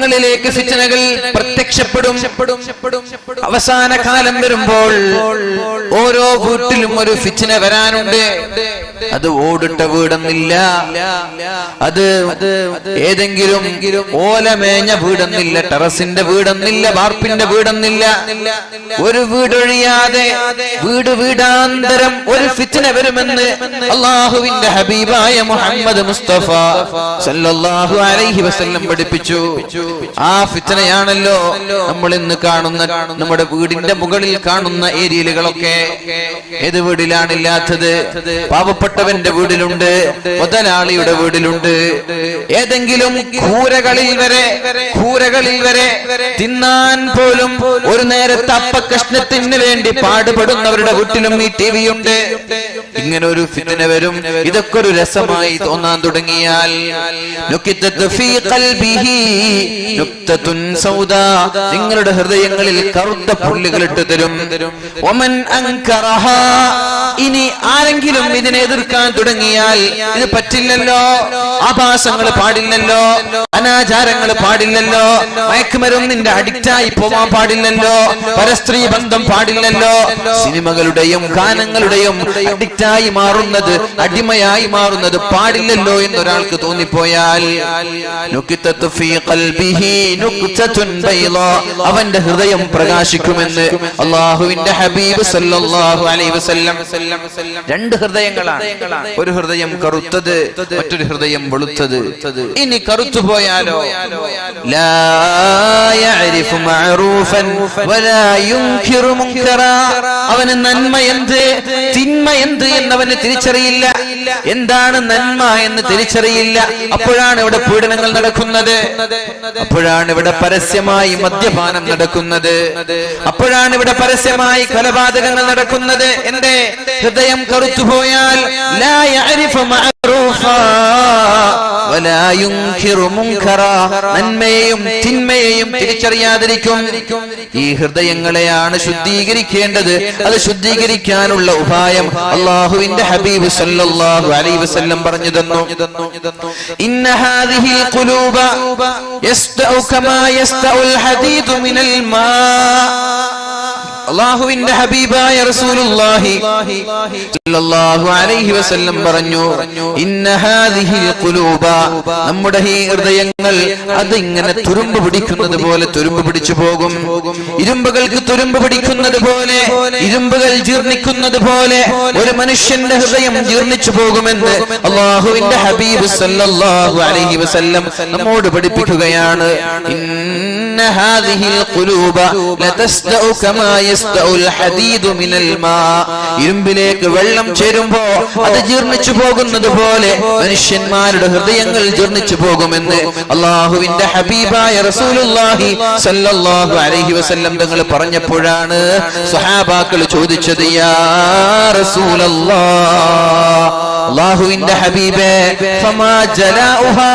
നിങ്ങളിലേക്ക് ഫിത്നകൾ പ്രത്യക്ഷപ്പെടും. അവസാന കാലം വരുമ്പോൾ ഓരോ വീട്ടിലും ഒരു ഫിത്ന വരാനുണ്ട്. അത് ഓടിട്ട വീടെന്നില്ല, അത് ഏതെങ്കിലും ഓലമേഞ്ഞ വീടെന്നില്ല, ടെറസിന്റെ വീടെന്നില്ല, വാർപ്പിന്റെ വീടെന്നില്ല. ഒരു വീടൊഴിയാതെ വീടാന്തരം ഒരു ഫിത്ന വരുമെന്ന് അള്ളാഹുവിന്റെ ഹബീബായ മുഹമ്മദ് മുസ്തഫ സല്ലല്ലാഹു അലൈഹി വസല്ലം പഠിപ്പിച്ചു. ആ ഫിത്നയാണല്ലോ നമ്മൾ ഇന്ന് കാണുന്ന നമ്മുടെ വീടിന്റെ മുകളിൽ കാണുന്ന ഏരിയലുകളൊക്കെ. ഏത് വീടിലാണില്ലാത്തത്? പാവപ്പെട്ടവന്റെ വീടിലുണ്ട്, മുതലാളിയുടെ വീടിലുണ്ട്. ഏതെങ്കിലും കൂരകളിൽ വരെ തിന്നാൻ പോലും ഒരു നേരത്തെ അപ്പക്കഷ്ണത്തിന് വേണ്ടി പാടുപെടുന്നവരുടെ വീട്ടിലും ഈ ടി വി ഉണ്ട്. ഇങ്ങനെ ഒരു ഫിത്ന വരും. ഇതൊക്കെ ഒരു രസമായി തോന്നാൻ തുടങ്ങിയാൽ നിങ്ങളുടെ ഹൃദയങ്ങളിൽ കറുത്ത പുള്ളികൾ ഇട്ട് തരും. ഇനി ആരെങ്കിലും ഇതിനെ എതിർക്കാൻ തുടങ്ങിയാൽ ഇത് പറ്റില്ലല്ലോ, ആഭാസങ്ങൾ പാടില്ലല്ലോ, അനാചാരങ്ങൾ പാടില്ലല്ലോ, മയക്കുമരുന്നിന്റെ അഡിക്റ്റായി പോവാൻ പാടില്ലല്ലോ, പരസ്ത്രീ ബന്ധം പാടില്ലല്ലോ, സിനിമകളുടെയും ഗാനങ്ങളുടെയും അഡിക്റ്റായി മാറുന്നത്, അടിമയായി മാറുന്നത് പാടില്ലല്ലോ എന്നൊരാൾക്ക് തോന്നിപ്പോയാൽ അവന്റെ ഹൃദയം പ്രകാശിക്കുമെന്ന് അള്ളാഹുവിന്റെ ഹബീബ് സല്ലല്ലാഹു അലൈഹി വസല്ലം. രണ്ട് ഹൃദയങ്ങളാണ്, ഒരു ഹൃദയം കറുത്തത്, മറ്റൊരു ഹൃദയം വെളുത്തത്. ഇനി കറുത്തു പോയാലോ ലാ യഅരിഫു മഅറൂഫൻ വലാ യുൻകിറു മുൻകറാ. അവന് നന്മ എന്ത് തിന്മ എന്ത് എന്നവന് തിരിച്ചറിയില്ല. എന്താണ് നന്മ എന്ന് തിരിച്ചറിയില്ല. അപ്പോഴാണ് ഇവിടെ പീഡനങ്ങൾ നടക്കുന്നത്, അപ്പോഴാണ് ഇവിടെ പരസ്യമായി മദ്യപാനം നടക്കുന്നത്, അപ്പോഴാണ് ഇവിടെ പരസ്യമായി കൊലപാതകങ്ങൾ നടക്കുന്നത്. എന്റെ ഹൃദയം കറുത്തുപോയാൽ ലാ യഅരിഫു മഅറൂഫാ വലാ യുൻകിറു മുൻകറാ. നന്മയെയും തിന്മയെയും തിരിച്ചറിയാതിരിക്കും. ഈ ഹൃദയങ്ങളെയാണ് ശുദ്ധീകരിക്കേണ്ടത്. അത് ശുദ്ധീകരിക്കാനുള്ള ഉപായം അല്ലാഹുവിന്റെ ഹബീബ് സല്ലല്ലാഹു അലൈഹി വസല്ലം പറഞ്ഞു തന്നു. ഇന്ന ഹാദിഹിൽ ഖുലൂബ യസ്തഉ കമാ യസ്തഉൽ ഹദീദു മിനൽ മാ. അല്ലാഹുവിന്റെ ഹബീബായ റസൂലുള്ളാഹി സ്വല്ലല്ലാഹു അലൈഹി വസല്ലം പറഞ്ഞു, ഇന്ന ഹാദിഹിൽ ഖുലൂബ, നമ്മുടെ ഈ ഹൃദയങ്ങൾ അത് ഇങ്ങനെ തുരുമ്പ് പിടിക്കുന്നത് പോലെ തുരുമ്പ് പിടിച്ചു പോകും. ഇരുമ്പുകൾക്ക് തുരുമ്പ് പിടിക്കുന്നത് പോലെ, ഇരുമ്പുകൾ ജീർണിക്കുന്നത് പോലെ ഒരു മനുഷ്യന്റെ ഹൃദയം ജീർണിച്ചു പോകുമെന്ന് അല്ലാഹുവിന്റെ ഹബീബ് സല്ലല്ലാഹു അലൈഹി വസല്ലം നമ്മോട് പഠിപ്പിക്കുകയാണ്. ഇന്ന ഹാദിഹിൽ ഖുലൂബ ലതസ്തഉ കമാ യസ്തഉൽ ഹദീദു മിനൽ മാ. ഇരുമ്പിലേക്ക് വെള്ളം ചേരുമ്പോ അത് ജീർണിച്ചു പോകുന്നത് പോലെ മനുഷ്യന്മാരുടെ ഹൃദയങ്ങൾ ജീർണിച്ചു പോകുമെന്ന് അല്ലാഹുവിന്റെ ഹബീബായ റസൂലുള്ളാഹി സല്ലല്ലാഹു അലൈഹി വസല്ലം തങ്ങൾ പറഞ്ഞപ്പോഴാണ് സ്വഹാബാക്കൾ ചോദിച്ചത്, യാ റസൂലല്ലാഹ്, അല്ലാഹുവിന്റെ ഹബീബേ, ഫമാ ജലാഉഹാ,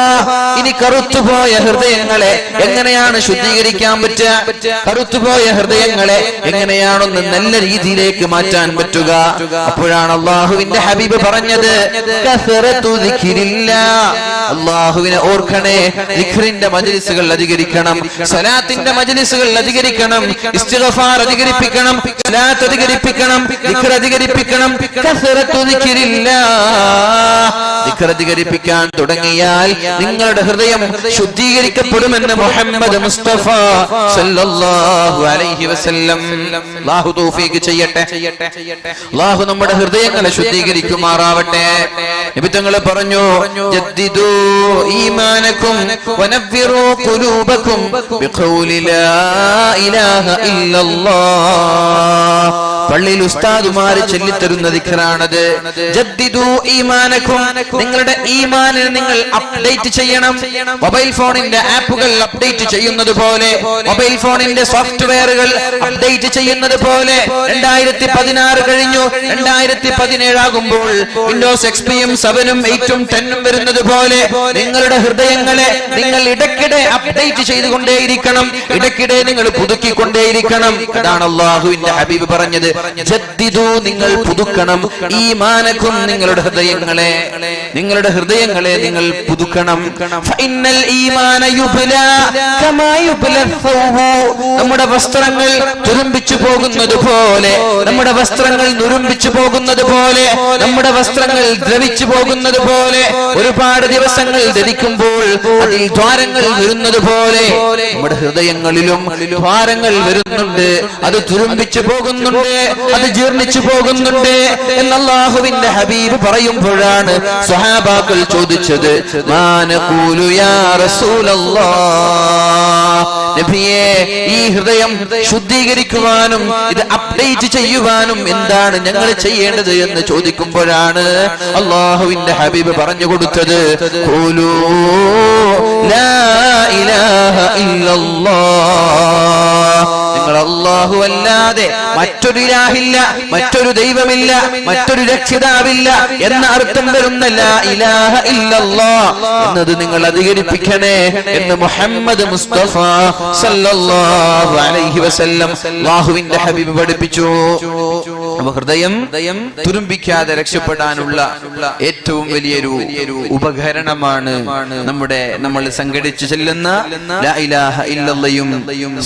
ഇനി കറുത്തുപോയ ഹൃദയങ്ങളെ എങ്ങനെയാണ് ശുദ്ധീകരിക്കാൻ പറ്റുക? കറുത്തുപോയ ഹൃദയങ്ങളെ എങ്ങനെയാണൊന്ന് നല്ല രീതിയിലേക്ക് മാറ്റാൻ പറ്റുക? അപ്പോഴാണ് അല്ലാഹുവിന്റെ ഹബീബ് പറഞ്ഞത്, കസറത്തു ദിക്രില്ലാഹ്, അല്ലാഹുവിനെ ഓർക്കണേ, ദിക്റിന്റെ മജ്ലിസുകൾ അധികരിക്കണം, സ്വലാത്തിന്റെ മജ്ലിസുകൾ അധികരിക്കണം, ഇസ്തിഗ്ഫാർ അധികരിപ്പിക്കണം, സ്വലാത്ത് അധികരിപ്പിക്കണം, ദിക്ർ അധികരിപ്പിക്കണം. കസറത്തു ദിക്രില്ലാഹ്, ദിക്ർ അധികരിപ്പിക്കാൻ തുടങ്ങിയാൽ നിങ്ങളുടെ ഹൃദയം ശുദ്ധീകരിക്കപ്പെടുമെന്ന് മുഹമ്മദ് മുസ്തഫ സല്ലല്ലാഹു അലൈഹി വസല്ലം. അല്ലാഹു തൗഫീഖ് ചെയ്യട്ടെ. അല്ലാഹു നമ്മുടെ ഹൃദയങ്ങളെ ശുദ്ധീകരിക്കുമാറാവട്ടെ. നബി തങ്ങൾ പറഞ്ഞു, ജദ്ദിദു ഈമാനകും വനവ്വിറു ഖുലൂബകും ബിഖൗലി ലാ ഇലാഹ ഇല്ലല്ലാഹ്. പള്ളിയിൽ ഉസ്താദുമാര് ചൊല്ലിത്തരുന്ന ദിക്റാണത്. ജദ്ദിദു ഈമാനകും, നിങ്ങളുടെ ഈമാനിനെ നിങ്ങൾ അപ്ഡേറ്റ് ചെയ്യണം. മൊബൈൽ ഫോണിന്റെ ആപ്പുകൾ അപ്ഡേറ്റ് ചെയ്യുന്നത് പോലെ, മൊബൈൽ ഫോണിന്റെ സോഫ്റ്റ്വെയറുകൾ അപ്ഡേറ്റ് ചെയ്യുന്നത് പോലെ 2016 കഴിഞ്ഞു, 2017 ആകുമ്പോൾ വിൻഡോസ് എക്സ്പിയും 7ഉം 8ഉം 10ഉം വരുന്നത് പോലെ നിങ്ങളുടെ ഹൃദയങ്ങളെ നിങ്ങൾ ഇടയ്ക്കിടെ അപ്ഡേറ്റ് ചെയ്തുകൊണ്ടേയിരിക്കണം, ഇടയ്ക്കിടെ നിങ്ങൾ പുതുക്കിക്കൊണ്ടേയിരിക്കണം. അതാണ് അല്ലാഹുവിന്റെ ഹബീബ് പറഞ്ഞത്, ജദ്ദിദു നിങ്ങൾ പുതുക്കണം, ഈമാനക്കും നിങ്ങളുടെ ഹൃദയങ്ങളെ നിങ്ങൾ പുതുക്കണം. ഫഇന്നൽ ഈമാന യുബ്ലാ കമാ യുബ്ലാ ഥൗബു, നമ്മുടെ വസ്ത്രങ്ങൾ തുരുമ്പിച്ചു പോകുന്നത് പോലെ, നമ്മുടെ വസ്ത്രങ്ങൾ നുരുമ്പിച്ചു പോകുന്നത് പോലെ, നമ്മുടെ വസ്ത്രങ്ങൾ ദ്രവിച്ചു പോകുന്നത് പോലെ, ഒരുപാട് ദിവസങ്ങൾ ധരിക്കുമ്പോൾ അതിൽ ദ്വാരങ്ങൾ വരുന്നത് പോലെ നമ്മുടെ ഹൃദയങ്ങളിലും ദ്വാരങ്ങൾ വരുന്നുണ്ട്, അത് തുരുമ്പിച്ചു പോകുന്നുണ്ട്, അത് ജീർണിച്ചു പോകുന്നുണ്ട് എന്ന് അല്ലാഹുവിന്റെ ഹബീബ് പറയുമ്പോഴാണ് സ്വഹാബാക്കൾ ചോദിച്ചത്, മാ നഖൂലു യാ റസൂലല്ലാഹ്, നബിയേ ഈ ഹൃദയം ശുദ്ധീകരിക്കുവാനും ഇത് അപ്ഡേറ്റ് ചെയ്യുവാനും എന്താണ് ഞങ്ങൾ ചെയ്യേണ്ടത് എന്ന് ചോദിക്കുമ്പോഴാണ് അല്ലാഹുവിന്റെ ഹബീബ് പറഞ്ഞു കൊടുത്തത്, ഖൂലൂ ലാ ഇലാഹ ഇല്ലല്ലാഹ്, നിങ്ങൾ അല്ലാഹു അല്ലാതെ മറ്റൊരു ഇലാഹില്ല, മറ്റൊരു ദൈവമില്ല, മറ്റൊരു രക്ഷിതാവില്ല എന്ന അർത്ഥം വരുന്ന ലാ ഇലാഹ ഇല്ലല്ലാഹ് എന്നത് നിങ്ങൾ അധികരിപ്പിക്കണേ എന്ന് മുഹമ്മദ് മുസ്തഫ സല്ലല്ലാഹു അലൈഹി വസല്ലം അല്ലാഹുവിന്റെ ഹബീബ് പഠിപ്പിച്ചു. ഹൃദയം തുരുമ്പിക്കാതെ രക്ഷപ്പെടാനുള്ള ഏറ്റവും വലിയൊരു ഉപകരണമാണ് നമ്മൾ സംഘടിച്ചു ചെല്ലുന്ന ലാ ഇലാഹ ഇല്ലല്ലയും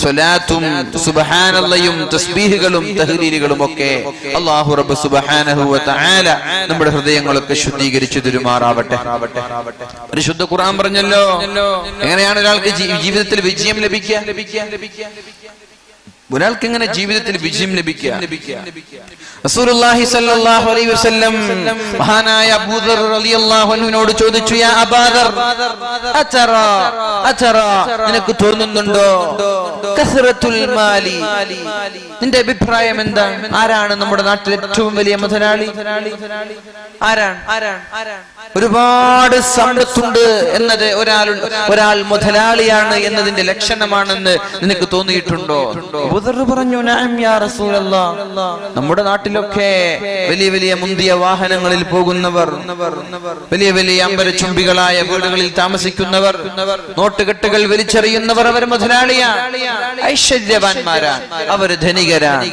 സ്വലാത്തും സുബ്ഹാനല്ലയും തസ്ബീഹുകളും തഹ്ലീലുകളും ഒക്കെ. അല്ലാഹു റബ്ബ് സുബ്ഹാനഹു വ തആല നമ്മുടെ ഹൃദയങ്ങളൊക്കെ ശുദ്ധീകരിച്ചു തരുമാറാവട്ടെ. പരിശുദ്ധ ഖുർആൻ പറഞ്ഞല്ലോ, എങ്ങനെയാണ് ഒരാൾക്ക് ജീവിതത്തിൽ വിജയം ലഭിക്കുക? ഒരാൾക്ക് എങ്ങനെ ജീവിതത്തിൽ വിജയം ലഭിക്കുക? റസൂലുള്ളാഹി സ്വല്ലല്ലാഹു അലൈഹി വസല്ലം മഹാനായ അബൂദർ റളിയല്ലാഹു അൻഹുവിനോട് ചോദിച്ചു, യാ അബൂദർ അതറാ നിനക്ക് തോന്നുന്നുണ്ടോ കസ്റത്തുൽ മാലി, നിന്റെ അഭിപ്രായം എന്താണ്? ആരാണ് നമ്മുടെ നാട്ടിലെ ഏറ്റവും വലിയ മുതലാളി? ആരാണ്? ഒരുപാട് സമ്പത്തുണ്ട് എന്നത് ഒരാൾ മുതലാളിയാണ് എന്നതിന്റെ ലക്ഷണമാണെന്ന് നിനക്ക് തോന്നിയിട്ടുണ്ടോ? അബൂദർ പറഞ്ഞു, നഅം യാ റസൂലല്ലാഹ്, നമ്മുടെ നാട്ടിലൊക്കെ വലിയ വലിയ മുന്തിയ വാഹനങ്ങളിൽ പോകുന്നവർ, വലിയ വലിയ അമ്പരചുംബികളായ വീടുകളിൽ താമസിക്കുന്നവർ, നോട്ടുകെട്ടുകൾ വലിച്ചെറിയുന്നവർ, അവർ മുതലാളിയാണ്, ഐശ്വര്യവാന്മാരാണ്, അവർ ധനികരാണ്.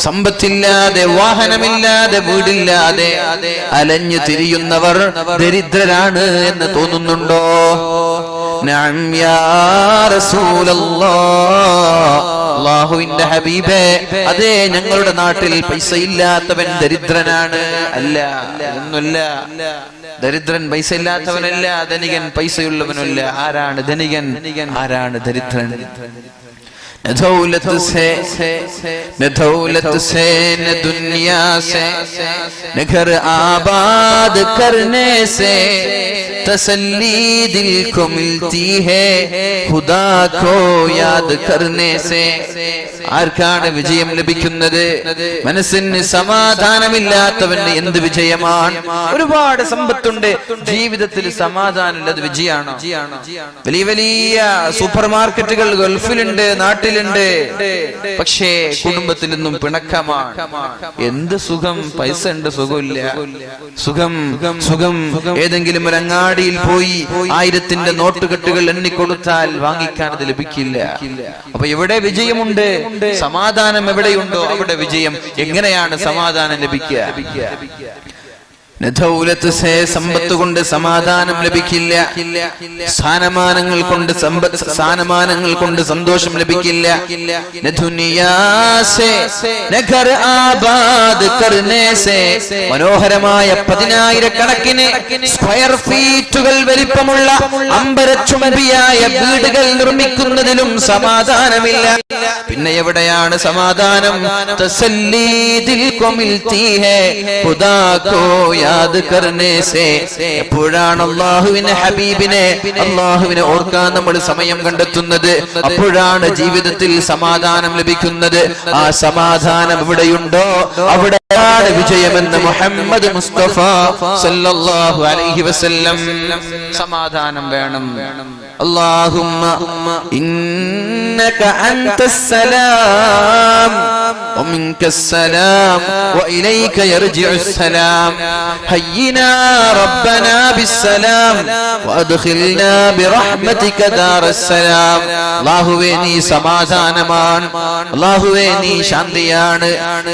സമ്പത്തില്ലാതെ, വാഹനമില്ലാതെ, വീടില്ലാതെ അലഞ്ഞു തിരിയുന്നവർ ദരിദ്രരാണ് എന്ന് തോന്നുന്നുണ്ടോ? നഅം യാ റസൂലല്ലാഹ്, അല്ലാഹുവിന്റെ ഹബീബേ, അതേ ഞങ്ങളുടെ നാട്ടിൽ പൈസ ഇല്ലാത്തവൻ ദരിദ്രനാണ്. അല്ല, ഒന്നുമില്ല. ദരിദ്രൻ പൈസ ഇല്ലാത്തവനല്ല, ധനികൻ പൈസയുള്ളവനല്ല. ആരാണ് ധനികൻ, ആരാണ് ദരിദ്രൻ? न दौलत से न दुनिया से न घर आबाद करने से तसल्ली दिल को मिलती है खुदा को याद करने से. ആർക്കാണ് വിജയം ലഭിക്കുന്നത്? മനസ്സിന് സമാധാനമില്ലാത്തവന് എന്ത് വിജയമാണ്? ഒരുപാട് സമ്പത്തുണ്ട്, ജീവിതത്തിൽ സമാധാനമില്ലാതെ വിജയമാണോ? വലിയ വലിയ സൂപ്പർ മാർക്കറ്റുകൾ ഗൾഫിലുണ്ട്, നാട്ടിലുണ്ട്, പക്ഷേ കുടുംബത്തിൽ നിന്നും പിണക്കമാണ്. എന്ത് സുഖം? പൈസ ഉണ്ട്, സുഖമില്ല. സുഖം ഏതെങ്കിലും ഒരു അങ്ങാടിയിൽ പോയി 1000ന്റെ നോട്ടുകെട്ടുകൾ എണ്ണിക്കൊടുത്താൽ വാങ്ങിക്കാൻ അത് ലഭിക്കില്ല. അപ്പൊ എവിടെ വിജയമുണ്ട്? സമാധാനം എവിടെയുണ്ടോ അവിടെ വിജയം. എങ്ങനെയാണ് സമാധാനം ലഭിക്കുക? സമ്പത്ത് കൊണ്ട് സമാധാനം ലഭിക്കില്ല, സ്ഥാനമാനങ്ങൾ കൊണ്ട് സന്തോഷം ലഭിക്കില്ല. മനോഹരമായ 10,000-കണക്കിന് സ്ക്വയർ ഫീറ്റുകൾ വലിപ്പമുള്ള അമ്പരച്ചുംബിയായ വീടുകൾ നിർമ്മിക്കുന്നതിലും സമാധാനമില്ല. പിന്നെ എവിടെയാണ് സമാധാനം? തസല്ലീ ദിൽ കോ മിൽത്തി ഹൈ ഖുദാ കോ യാദ് കർനെ സേ. എപ്പോഴാണ് അല്ലാഹുവിനെ ഹബീബിനെ അല്ലാഹുവിനെ ഓർക്കാൻ നമ്മൾ സമയം കണ്ടെത്തുന്നത്? അപ്പോഴാണ് ജീവിതത്തിൽ സമാധാനം ലഭിക്കുന്നത്. ആ സമാധാനം എവിടെയുണ്ടോ അവിടെയാണ് വിജയമെന്ന് മുഹമ്മദ് മുസ്തഫ സല്ലല്ലാഹു അലൈഹി വസല്ലം. സമാധാനം വേണം. അല്ലാഹുമ്മ ഇന്നക അൻതസ് സലാം ومنك السلام وإليك يرجع السلام حينا ربنا بالسلام وأدخلنا برحمتك دار السلام അല്ലാഹുവേ നീ സമാധാനമാണ്, അല്ലാഹുവേ നീ ശാന്തിയാണ്.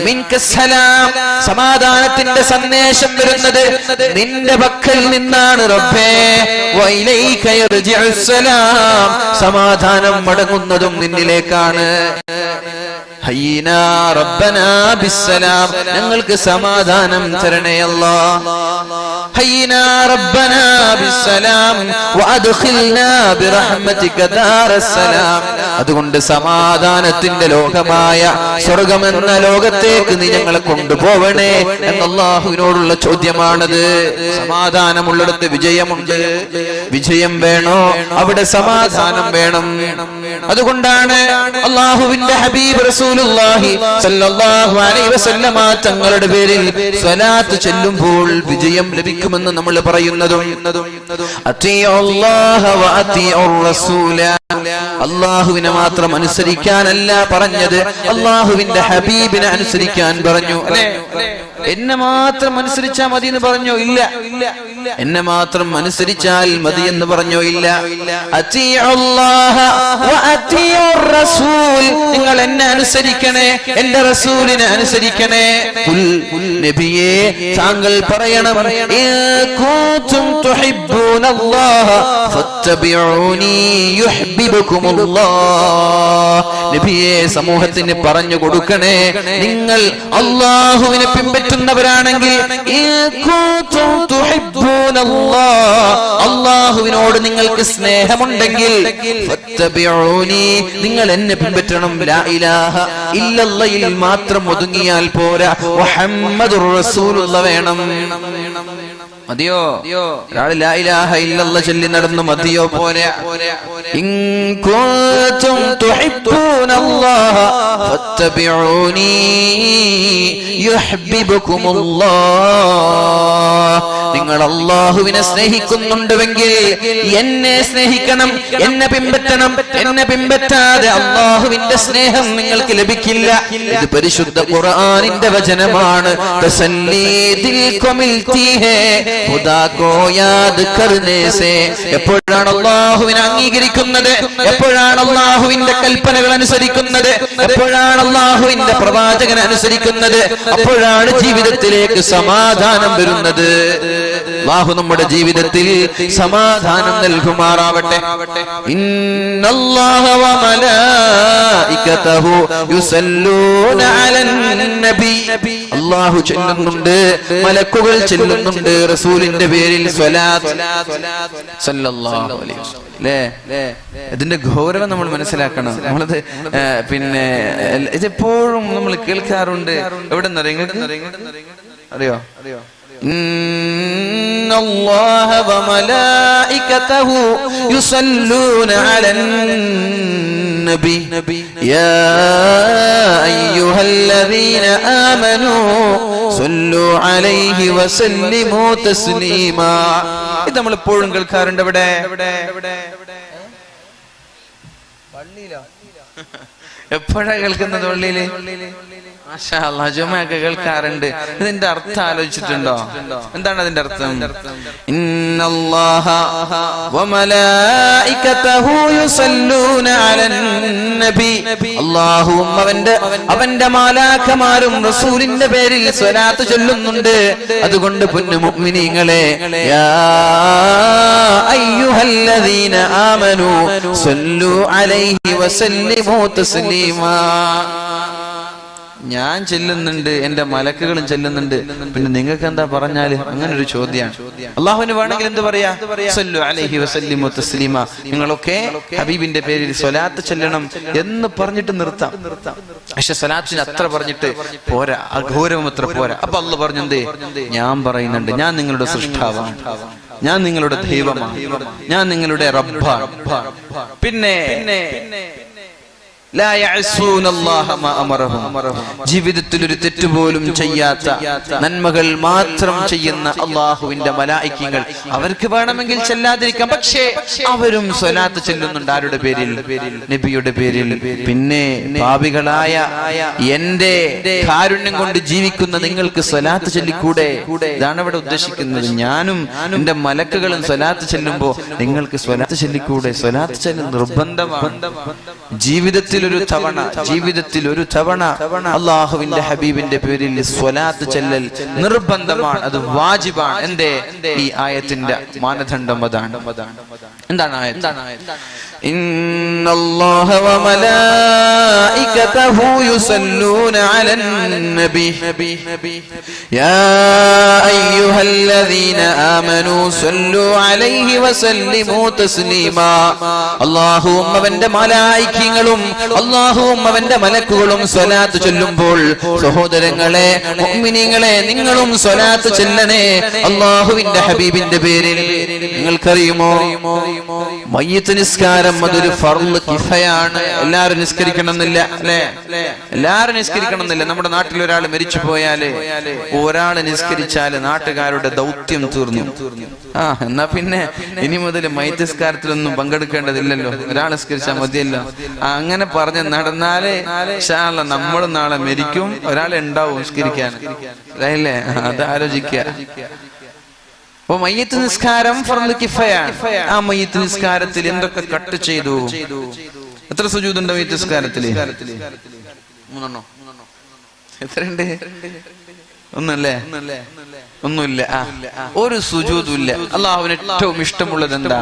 മിൻകസ്സലാം, സമാധാനത്തിന്റെ സന്ദേശം വരുന്നത് നിന്റെ പക്കൽ നിന്നാണ് റബ്ബേ. വഇലൈക യർജിഉസ്സലാം, സമാധാനം മടങ്ങുന്നതും നിന്നിലേക്കാണ്. ഹയ്യിനാ റബ്ബനാ ബിസ്സലാം, ഞങ്ങൾക്ക് സമാധാനം തരണേ അല്ലാഹ്. ഹയ്യിനാ റബ്ബനാ ബിസ്സലാം വഅദ്ഖിൽനാ ബിറഹ്മതിക ദാറസ്സലാം. അതുകൊണ്ട് സമാധാനത്തിന്റെ ലോകമായ സ്വർഗമെന്ന ലോകത്തേക്ക് നീ ഞങ്ങളെ കൊണ്ടുപോവണേ എന്ന അല്ലാഹുവിനോടുള്ള ചോദ്യമാണത്. സമാധാനമുള്ളിടത്ത് വിജയമുണ്ട്. വിജയം വേണോ അവിടെ സമാധാനം വേണം. അതുകൊണ്ടാണ് അല്ലാഹുവിന്റെ ഹബീബ് റസൂലുള്ളാഹി സ്വല്ലല്ലാഹു അലൈഹി വസല്ലമ തങ്ങളുടെ പേരിൽ സ്വലാത്ത് ചൊല്ലുമ്പോൾ വിജയം ലഭിക്കുമെന്ന് നമ്മൾ പറയുന്നതും. അത്തിഉല്ലാഹ വ അത്തിഉർ റസൂല, അല്ലാഹുവിനെ മാത്രം അനുസരിക്കാനല്ല പറഞ്ഞത്, അല്ലാഹുവിന്റെ ഹബീബിനെ അനുസരിക്കാൻ പറഞ്ഞു. അല്ലേ, എന്നെ മാത്രം അനുസരിച്ചാൽ മതി എന്ന് പറഞ്ഞോ? ഇല്ല. എന്നെ മാത്രം അനുസരിച്ചാൽ മതി എന്ന് പറഞ്ഞോ? ഇല്ല. അത്തിഉല്ലാഹ വ അത്തിഉർ റസൂൽ, നിങ്ങൾ എന്നെ അനുസരിക്കണേ, എന്റെ റസൂലിനെ അനുസരിക്കണേ. നബിയേ, താങ്കൾ പറയണം, ഇൻ കുൻതും തുഹിബ്ബൂനല്ലാഹ ഫത്തബിഊനി യുഹ്ബിബുകുമുല്ലാഹ്. നബിയേ, സമൂഹത്തിന് പറഞ്ഞു കൊടുക്കണേ, നിങ്ങൾ അല്ലാഹുവിനെ പിൻപറ്റുന്നവരാണെങ്കിൽ അല്ലാഹുവിനോട് നിങ്ങൾക്ക് സ്നേഹമുണ്ടെങ്കിൽ ഫത്തബിഊനി, നിങ്ങൾ എന്നെ പിൻപറ്റണം. ലാ ഇലാഹ ഇല്ലല്ലാഹയിൽ മാത്രം ഒതുങ്ങിയാൽ പോരാ, മുഹമ്മദുർ റസൂലുള്ളാഹ് വേണം. മതിയോ? ഒരാൾ ലാ ഇലാഹ ഇല്ലല്ലാഹ് ചൊല്ലി നടന്നു മതിയോ? പോരാ. ഇൻ കുൻതും തുഹിബ്ബൂനല്ലാഹ ഫത്തബിഊനി യുഹ്ബിബുകുമുല്ലാഹ്. നിങ്ങൾ അല്ലാഹുവിനെ സ്നേഹിക്കുന്നുണ്ടെങ്കിൽ എന്നെ സ്നേഹിക്കണം, എന്നെ പിൻപറ്റണം. എന്നെ പിൻപറ്റാതെ അല്ലാഹുവിന്റെ സ്നേഹം നിങ്ങൾക്ക് ലഭിക്കില്ല. ഇത് പരിശുദ്ധ ഖുർആനിന്റെ വചനമാണ്. തസല്ലീ ദിൽ കോ മിൽതി ഹേ ഖുദാ കോ യാദ് കർനെ സേ. എപ്പോഴാണ് അല്ലാഹുവിനെ അംഗീകരിക്കുന്നത്, എപ്പോഴാണ് അല്ലാഹുവിന്റെ കൽപ്പനകൾ അനുസരിക്കുന്നത്, എപ്പോഴാണ് അല്ലാഹുവിന്റെ പ്രവാചകനെ അനുസരിക്കുന്നത്, അപ്പോഴാണ് ജീവിതത്തിലേക്ക് സമാധാനം വരുന്നത്. അല്ലാഹു നമ്മുടെ ജീവിതത്തിൽ സമാധാനം നൽകുമാറാവട്ടെ. ഇന്നല്ലാഹ വ മലായികതഹു യുസല്ലൂന അലൻ നബി. അല്ലാഹു ചൊല്ലുന്നുണ്ട്, മലക്കുകൾ ചൊല്ലുന്നുണ്ട് റസൂലിന്റെ പേരിൽ സ്വലാത്ത് സല്ലല്ലാഹു അലൈഹി വസല്ലം. അല്ലേ, ഇതിന്റെ ഗൗരവം നമ്മൾ മനസ്സിലാക്കണം. നമ്മളത് പിന്നെ ഇതെപ്പോഴും നമ്മൾ കേൾക്കാറുണ്ട്. എവിടെ അറിയോ? ഇന്നല്ലാഹ വ മലായികതഹു യുസല്ലൂന അലൻ നബി യാ അയ്യുഹല്ലദീന ആമനൂ സല്ലു അലൈഹി വസല്ലിമു തസ്ലീമാ. ഇത് നമ്മൾ എപ്പോഴും കേൾക്കാറുണ്ട്. എവിടെ? പള്ളിയിലോ? എപ്പോഴാ കേൾക്കുന്നത്? പള്ളിയില്. മാഷാ അല്ലാഹ്, ജുമഅയൊക്കെ കേൾക്കാറുണ്ട്. ഇതിന്റെ അർത്ഥം ആലോചിച്ചിട്ടുണ്ടോ? എന്താണ് അതിന്റെ അർത്ഥം? ഇന്നല്ലാഹ വ മലായികതഹു യുസല്ലൂന അലൻ നബി. അല്ലാഹുവും അവന്റെ മാലാഖമാരും റസൂലിന്റെ പേരിൽ സ്വലാത്ത് ചൊല്ലുന്നുണ്ട്. അതുകൊണ്ട് പൊന്നു മുഅ്മിനീങ്ങളെ, യാ അയ്യുഹല്ലദീന ആമനൂ സല്ലു അലൈഹി വസല്ലിമു തസ്ലീമാ. ഞാൻ ചെല്ലുന്നുണ്ട്, എന്റെ മലക്കുകളും ചെല്ലുന്നുണ്ട്, പിന്നെ നിങ്ങൾക്ക് എന്താ പറഞ്ഞാല്? അങ്ങനെ ഒരു ചോദ്യമാണ്. അള്ളാഹുവിന് വേണമെങ്കിൽ എന്ത് പറയാ? സല്ലു അലൈഹി വസല്ലിമു തസ്ലീമാ. നിങ്ങളൊക്കെ ഹബീബിന്റെ പേരിൽ സ്വലാത്ത് ചെല്ലണം എന്ന് പറഞ്ഞിട്ട് നിർത്താം. പക്ഷെ സ്വലാത്തിന് അത്ര പറഞ്ഞിട്ട് പോരാ, അഘോരവും അത്ര പോരാ. അപ്പൊ അള്ളാഹ് പറഞ്ഞു, എന്തേ? ഞാൻ പറയുന്നുണ്ട്, ഞാൻ നിങ്ങളുടെ സൃഷ്ടാവാണ്, ഞാൻ നിങ്ങളുടെ ദൈവമാണ്, ഞാൻ നിങ്ങളുടെ റബ്ബാണ്. പിന്നെ ലാ യഅസൂന അല്ലാഹ മാ അമറഹും. ജീവിതത്തിൽ ഒരു തെറ്റ് പോലും ചെയ്യാത്ത നന്മകൾ മാത്രം ചെയ്യുന്ന അല്ലാഹുവിന്റെ മലായികകൾ അവർക്ക് വേണമെങ്കിൽ ചെല്ലാതിരിക്കാം. പക്ഷേ അവരും സ്വലാത്ത് ചെല്ലുന്നുണ്ട്. ആരുടെ പേരിൽ? നബിയുടെ പേരിൽ. പിന്നെ പാപികളായ എന്റെ കാരുണ്യം കൊണ്ട് ജീവിക്കുന്ന നിങ്ങൾക്ക് സ്വലാത്ത് ചൊല്ലിക്കൂടെ? ഇതാണ് ഇവിടെ ഉദ്ദേശിക്കുന്നത്. ഞാനും എന്റെ മലക്കുകളും സ്വലാത്ത് ചെല്ലുമ്പോ നിങ്ങൾക്ക് സ്വലാത്ത് ചൊല്ലിക്കൂടെ? സ്വലാത്ത് ചെല്ലൽ നിർബന്ധമാണ്. ജീവിതത്തിൽ ഒരു തവണ അല്ലാഹുവിന്റെ ഹബീബിന്റെ പേരിൽ സ്വലാത്ത് ചെല്ലൽ നിർബന്ധമാണ്. അത് വാജിബാണ്. എന്റെ ഈ ആയത്തിന്റെ മാനദണ്ഡം അതാണ്. എന്താണ് ആയത്ത്? ഇന്നല്ലാഹ വമലായികതഹു യുസല്ലൂന അലൻ നബി യാ അയ്യുഹല്ലദീന ആമനൂ സല്ലു അലൈഹി വസല്ലിമൂ തസ്ലീമാ. അല്ലാഹുവും അവന്റെ മലായികകളും അല്ലാഹുവും അവന്റെ മലക്കുകളും സ്വലാത്ത് ചൊല്ലുമ്പോൾ സഹോദരങ്ങളെ മുഅ്മിനീങ്ങളെ നിങ്ങളും സ്വലാത്ത് ചൊല്ലണേ അല്ലാഹുവിന്റെ ഹബീബിന്റെ പേരിൽ. നിങ്ങൾക്കറിയുമോ മയ്യിത്ത് നിസ്കാരം അതൊരു ഫർള് കിഫയാണ്. എല്ലാവരും നിസ്കരിക്കണമെന്നില്ല അല്ലെ? എല്ലാവരും നിസ്കരിക്കണമെന്നില്ല. നമ്മുടെ നാട്ടിൽ ഒരാൾ മരിച്ചു പോയാല് ഒരാൾ നിസ്കരിച്ചാല് നാട്ടുകാരുടെ ദൗത്യം തീർന്നു. എന്നാ പിന്നെ ഇനി മുതൽ മയ്യിത്ത് നിസ്കാരത്തിലൊന്നും പങ്കെടുക്കേണ്ടതില്ലല്ലോ, ഒരാൾ നിസ്കരിച്ചാൽ മതിയല്ലോ. അങ്ങനെ പറഞ്ഞ് നടന്നാല് ഇൻഷാ അല്ലാഹ് നമ്മൾ നാളെ മരിക്കും, ഒരാൾ ഉണ്ടാവും നിസ്കരിക്കാൻ. അല്ലേ? അത് ആലോചിക്കുക. അപ്പൊ മയ്യിത്ത് നിസ്കാരം ഫർള് കിഫയാണ്. ആ മയ്യിത്ത് നിസ്കാരത്തിൽ എന്തൊക്കെ കട്ട് ചെയ്തു? എത്ര സുജൂദുണ്ട് മയ്യിത്ത് നിസ്കാരത്തില്? 3 എത്രയുണ്ട്? ഒന്നുമില്ല. ഒരു സുജൂദുമില്ല. അള്ളാഹുവിന് ഏറ്റവും ഇഷ്ടമുള്ളത് എന്താ?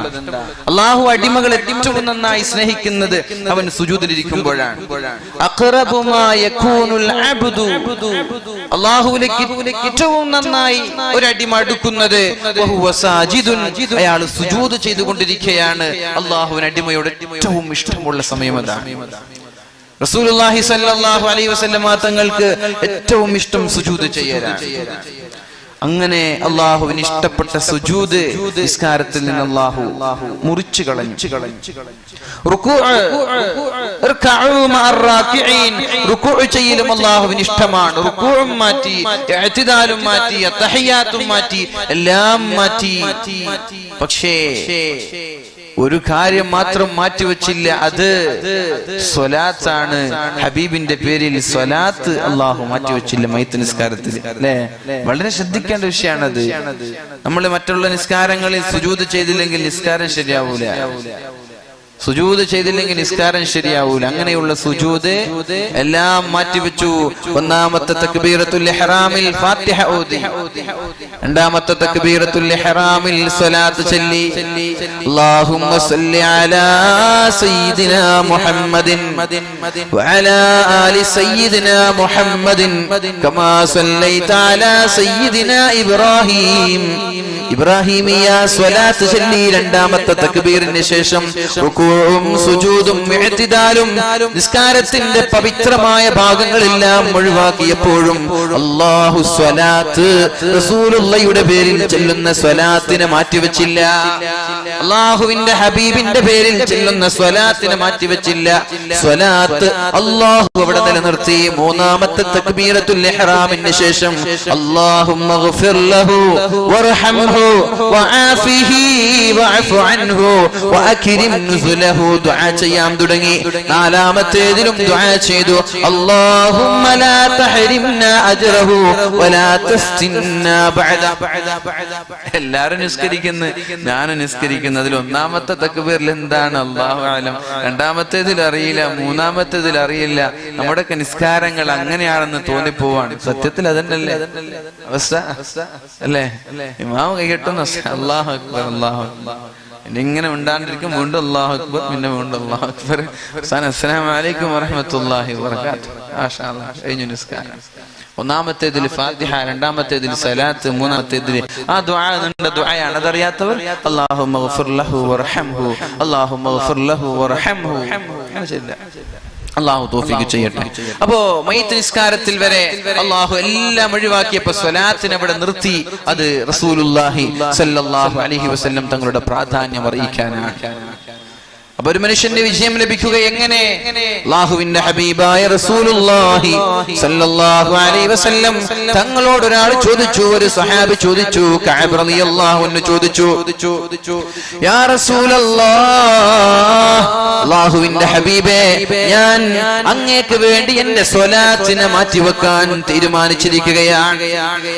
അള്ളാഹു അടിമകൾ ഏറ്റവും നന്നായി സ്നേഹിക്കുന്നത് അവൻ സുജൂദിലിരിക്കുമ്പോഴാണ്. അഖ്റബു മാ യകൂനുൽ അബ്ദു, അള്ളാഹുവിലേക്ക് ഏറ്റവും നന്നായി ഒരു അടിമ അടുക്കുന്നത് വഹുവ സാജിദുൻ, അയാൾ സുജൂദ് ചെയ്തുകൊണ്ടിരിക്കുകയാണ്. അള്ളാഹുവിന് അടിമയോട് ഏറ്റവും ഇഷ്ടമുള്ള സമയം അതാണ്. റസൂലുള്ളാഹി സ്വല്ലല്ലാഹു അലൈഹി വസല്ലമ തങ്ങൾക്ക് ഏറ്റവും ഇഷ്ടം സുജൂദ് ചെയ്യലാണ്. അങ്ങനെ അള്ളാഹുവിന് ഇഷ്ടപ്പെട്ട സുജൂദ് നിസ്കാരത്തിൽ നിന്ന് അള്ളാഹു മുറിച്ചു കളഞ്ഞു. റുകൂഉ ചെയ്യലും അള്ളാഹുവിന് ഇഷ്ടമാണ്. റുകൂഉം മാറ്റി, ഇഅ്തിദാലും മാറ്റി, തഹിയ്യാത്തും മാറ്റി, എല്ലാം മാറ്റി. പക്ഷേ ഒരു കാര്യം മാത്രം മാറ്റിവെച്ചില്ല, അത് സ്വലാത്താണ്. ഹബീബിന്റെ പേരിൽ സ്വലാത്ത് അള്ളാഹു മാറ്റിവെച്ചില്ല മയ്യിത്ത് നിസ്കാരത്തിൽ. അല്ലെ? വളരെ ശ്രദ്ധിക്കേണ്ട വിഷയമാണത്. നമ്മൾ മറ്റുള്ള നിസ്കാരങ്ങളിൽ സുജൂദ് ചെയ്തില്ലെങ്കിൽ നിസ്കാരം ശരിയാവൂല. സുജൂദ് ചെയ്തില്ലെങ്കിൽ നിസ്കാരം ശരിയാവൂല. അങ്ങനെയുള്ള സുജൂദ് എല്ലാം മാറ്റിവെച്ചു. ഒന്നാമത്തെ തക്ബീറത്തുൽ ഇഹ്റാമിൽ ഫാത്തിഹ ഓതി, രണ്ടാമത്തെ തക്ബീറത്തുൽ ഇഹ്റാമിൽ സ്വലാത്ത് ചൊല്ലി അല്ലാഹുമ്മ സല്ലി അലാ സയ്യിദിനാ മുഹമ്മദിൻ വഅലാ ആലി സയ്യിദിനാ മുഹമ്മദിൻ കമാ സല്ലൈത അലാ സയ്യിദിനാ ഇബ്രാഹിം. ഇബ്രാഹിമിയ സ്വലാത്ത് ചൊല്ലി രണ്ടാമത്തെ തക്ബീറിന് ശേഷം റുകൂഉം സുജൂദും ഇഅ്തിദാലും നിസ്കാരത്തിന്റെ പവിത്രമായ ഭാഗങ്ങളെല്ലാം ഒഴിവാക്കിയപ്പോഴും അല്ലാഹു സ്വലാത്ത് റസൂലുള്ളാഹിയുടെ പേരിൽ ചൊല്ലുന്ന സ്വലാത്തിനെ മാറ്റിവെച്ചില്ല. അല്ലാഹുവിന്റെ ഹബീബിന്റെ പേരിൽ ചൊല്ലുന്ന സ്വലാത്തിനെ മാറ്റിവെച്ചില്ല. സ്വലാത്ത് അല്ലാഹു അവിടെ നിലനിർത്തി. മൂന്നാമത്തെ തക്ബീറത്തുൽ ഇഹ്റാമിന് ശേഷം അല്ലാഹുമ്മ ഗ്ഫിർ ലഹു വർഹംഹു വആഫിഹി വഅഫു അൻഹു വഅക്രിം നുസുലഹു ദുആ ചെയ്യാൻ തുടങ്ങി. നാലാമത്തേതിലും ദുആ ചെയ്തു അല്ലാഹുമ്മ ലാ തഹരിംനാ അജ്റഹു വലാ തഫ്തിന്നാ ബഅദ. എല്ലാവരും നിസ്കരിക്കുന്നു, ഞാനും നിസ്കരിക്കുന്നതിൽ ഒന്നാമത്തെ തക്ബീറിൽ എന്താണ് അല്ലാഹു അലം, രണ്ടാമത്തേതിൽ അറിയില്ല, മൂന്നാമത്തേതിൽ അറിയില്ല. നമ്മുടെയൊക്കെ നിസ്കാരങ്ങൾ അങ്ങനെയാണെന്ന് തോന്നിപ്പോവാണ്. സത്യത്തിൽ അതന്നല്ലേ അവസ്ഥ അല്ലേ? ഇമാം കൈകെട്ടുന്നു അല്ലാഹു അക്ബർ അല്ലാഹു അക്ബർ, ഇങ്ങനെ ഉണ്ടാണ്ടിരിക്കും, വീണ്ടും അല്ലാഹു അക്ബർ, പിന്നെ വീണ്ടും അല്ലാഹു അക്ബർ. അസ്സലാമു അലൈക്കും വറഹ്മത്തുള്ളാഹി വബറകാതുഹു. മാഷാ അല്ലാഹ് കഴിഞ്ഞു നിസ്കാരം. ഒന്നാമത്തേതിൽ ഫാത്തിഹ, രണ്ടാമത്തേതിൽ സലാത്ത്, മൂന്നാമത്തേതിൽ ആ ദുആ നീണ്ട ദുആയാണ്. അതറിയാത്തവർ അല്ലാഹുമ്മ ഗ്ഫിർ ലഹു വർഹംഹു, അല്ലാഹുമ്മ ഗ്ഫിർ ലഹു വർഹംഹു അല്ലാഹു തൗഫീഖ് ചെയ്യട്ടെ. അപ്പോ മയ്യിത്ത് നിസ്കാരത്തിൽ വരെ അല്ലാഹു എല്ലാം ഒഴിവാക്കിയപ്പോൾ സ്വലാത്തിനെ അവിടെ നിർത്തി. അത് റസൂലുള്ളാഹി സ്വല്ലല്ലാഹു അലൈഹി വസല്ലം തങ്ങളുടെ പ്രാധാന്യം അറിയിക്കാനാണ്. അപ്പൊ ഒരു മനുഷ്യന്റെ വിജയം ലഭിക്കുക എങ്ങനെ? അല്ലാഹുവിന്റെ ഹബീബായ റസൂലുള്ളാഹി സ്വല്ലല്ലാഹു അലൈഹി വസല്ലം തങ്ങളോട് ഒരാൾ ചോദിച്ചു, ഒരു സ്വഹാബി ചോദിച്ചു, കഅബ് റളിയല്ലാഹു അൻഹു ചോദിച്ചു, യാ റസൂലല്ലാഹ്, അല്ലാഹുവിന്റെ ഹബീബേ, ഞാൻ അങ്ങേക്ക് വേണ്ടി എന്റെ സ്വലാത്തിനെ മാറ്റിവെക്കാൻ തീരുമാനിച്ചിരിക്കുകയാണ്.